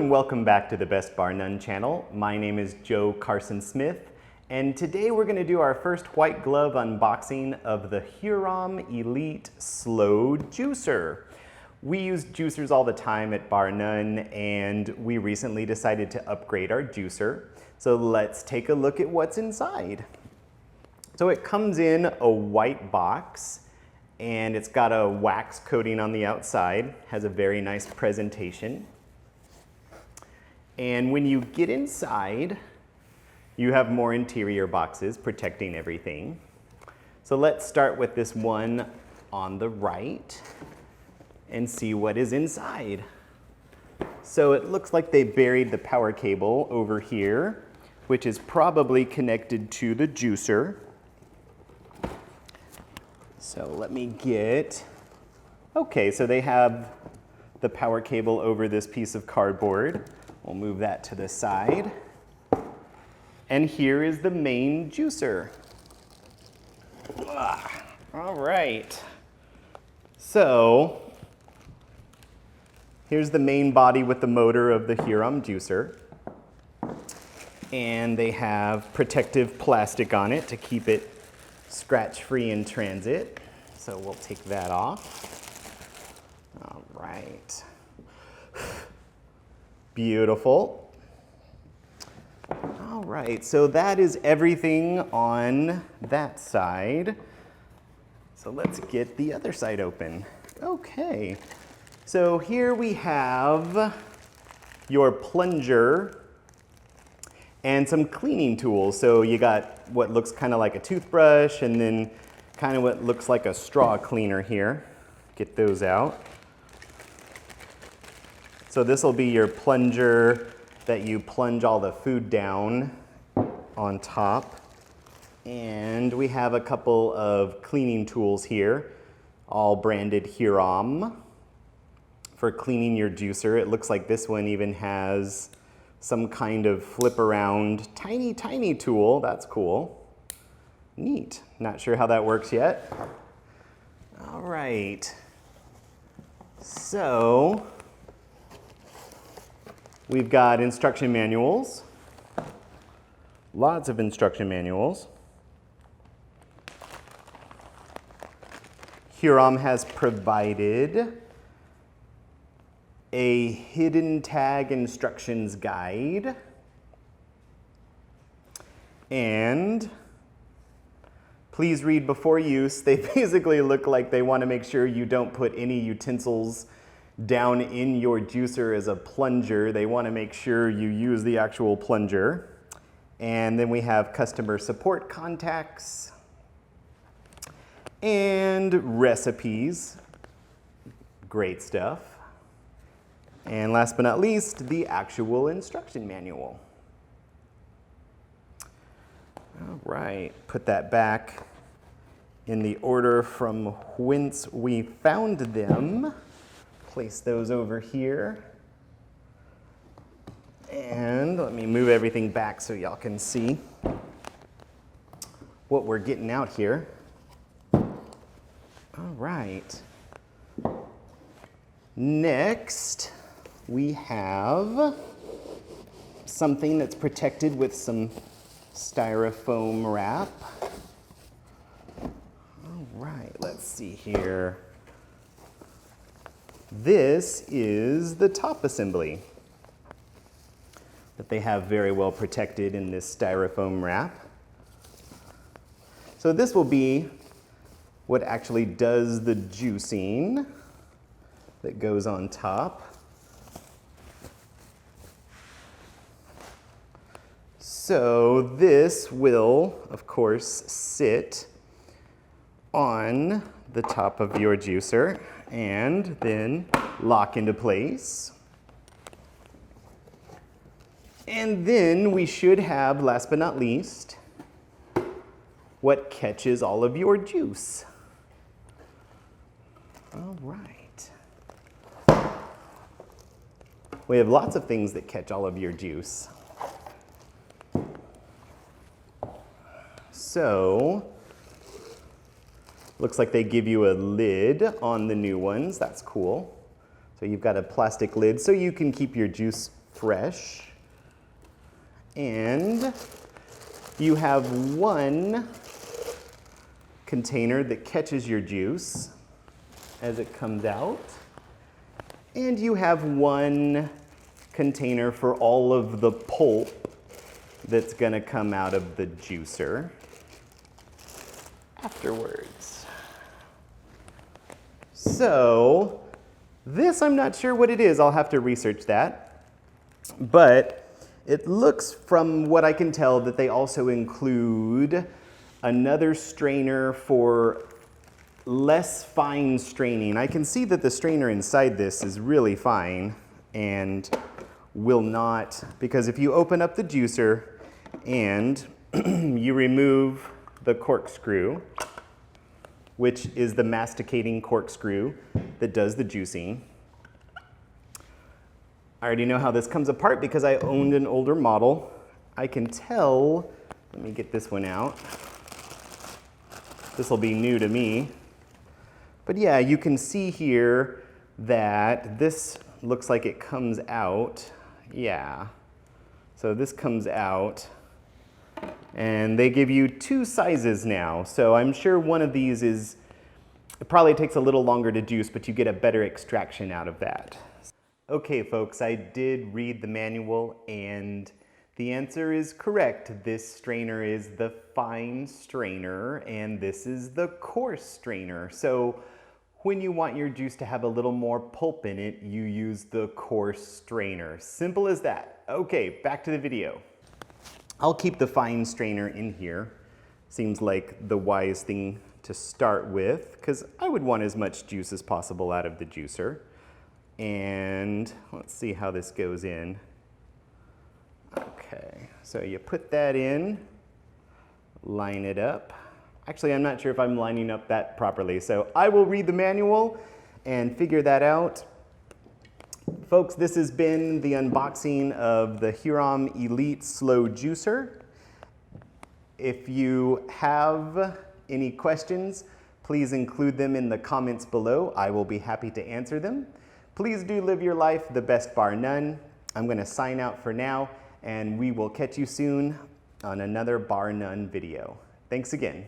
and welcome back to the Best Bar None channel. My name is Joe Carson Smith, and today we're going to do our first white glove unboxing of the Hurom Elite Slow Juicer. We use juicers all the time at BAR N0NE, and we recently decided to upgrade our juicer. So let's take a look at what's inside. So it comes in a white box, and it's got a wax coating on the outside, has a very nice presentation. And when you get inside, you have more interior boxes protecting everything. So let's start with this one on the right and see what is inside. So it looks like they buried the power cable over here, which is probably connected to the juicer. So let me get, okay, so they have the power cable over this piece of cardboard. We'll move that to the side. And here is the main juicer. All right. So here's the main body with the motor of the Hurom juicer. And they have protective plastic on it to keep it scratch-free in transit. So we'll take that off. All right. Beautiful. All right, so that is everything on that side. So let's get the other side open. Okay, so here we have your plunger and some cleaning tools. So you got what looks kind of like a toothbrush and then kind of what looks like a straw cleaner here. Get those out. So this will be your plunger that you plunge all the food down on top. And we have a couple of cleaning tools here, all branded Hurom for cleaning your juicer. It looks like this one even has some kind of flip around tiny tool. That's cool. Neat. Not sure how that works yet. All right. So we've got instruction manuals, lots of instruction manuals. Hurom has provided a hidden tag instructions guide, and please read before use. They basically look like they want to make sure you don't put any utensils down in your juicer as a plunger. They want to make sure you use the actual plunger. And then we have customer support contacts and recipes. Great stuff. And last but not least, the actual instruction manual. All right, put that back in the order from whence we found them. Place those over here. And let me move everything back so y'all can see what we're getting out here. All right. Next, we have something that's protected with some styrofoam wrap. All right, let's see here. This is the top assembly that they have very well protected in this styrofoam wrap. So this will be what actually does the juicing that goes on top. So this will, of course, sit on the top of your juicer and then lock into place. And then we should have, last but not least, what catches all of your juice. All right. We have lots of things that catch all of your juice. So, looks like they give you a lid on the new ones. That's cool. So you've got a plastic lid so you can keep your juice fresh. And you have one container that catches your juice as it comes out. And you have one container for all of the pulp that's gonna come out of the juicer afterwards. So this, I'm not sure what it is. I'll have to research that. But it looks, from what I can tell, that they also include another strainer for less fine straining. I can see that the strainer inside this is really fine and will not, because if you open up the juicer and you remove the corkscrew, which is the masticating corkscrew that does the juicing. I already know how this comes apart because I owned an older model. I can tell, let me get this one out. This will be new to me. But yeah, you can see here that this looks like it comes out. Yeah, so this comes out. And they give you two sizes now. So I'm sure one of these is, it probably takes a little longer to juice, but you get a better extraction out of that. Okay folks, I did read the manual and the answer is correct. This strainer is the fine strainer and this is the coarse strainer. So when you want your juice to have a little more pulp in it, you use the coarse strainer. Simple as that. Okay, back to the video. I'll keep the fine strainer in here. Seems like the wise thing to start with, because I would want as much juice as possible out of the juicer. And let's see how this goes in. Okay, so you put that in, line it up. Actually, I'm not sure if I'm lining up that properly, so I will read the manual and figure that out. Folks, this has been the unboxing of the Hurom Elite Slow Juicer. If you have any questions, please include them in the comments below. I will be happy to answer them. Please do live your life the best bar none. I'm going to sign out for now, and we will catch you soon on another Bar None video. Thanks again.